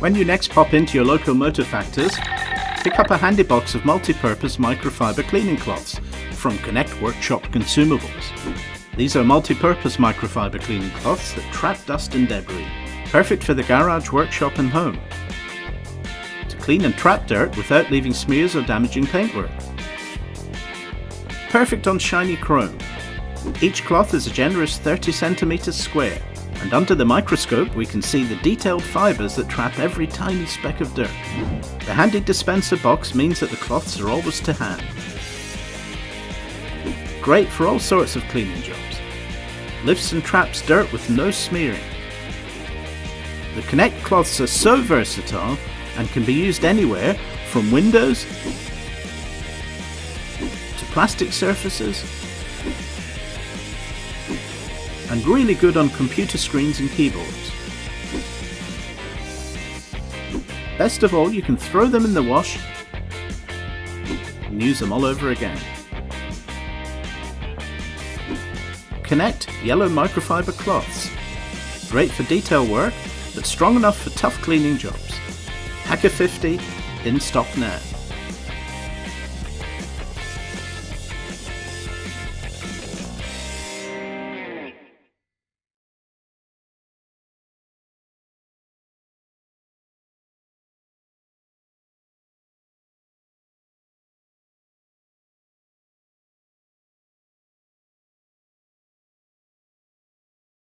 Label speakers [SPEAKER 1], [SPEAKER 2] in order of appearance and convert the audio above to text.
[SPEAKER 1] When you next pop into your local motor factors, pick up a handy box of multi-purpose microfibre cleaning cloths from Connect Workshop Consumables. These are multi-purpose microfibre cleaning cloths that trap dust and debris, perfect for the garage, workshop and home. To clean and trap dirt without leaving smears or damaging paintwork. Perfect on shiny chrome. Each cloth is a generous 30 centimetres square, and under the microscope we can see the detailed fibres that trap every tiny speck of dirt. The handy dispenser box means that the cloths are always to hand. Great for all sorts of cleaning jobs. Lifts and traps dirt with no smearing. The Connect cloths are so versatile and can be used anywhere from windows to plastic surfaces, and really good on computer screens and keyboards. Best of all, you can throw them in the wash and use them all over again. Connect yellow microfibre cloths. Great for detail work, but strong enough for tough cleaning jobs. Hacker 50 in stock now.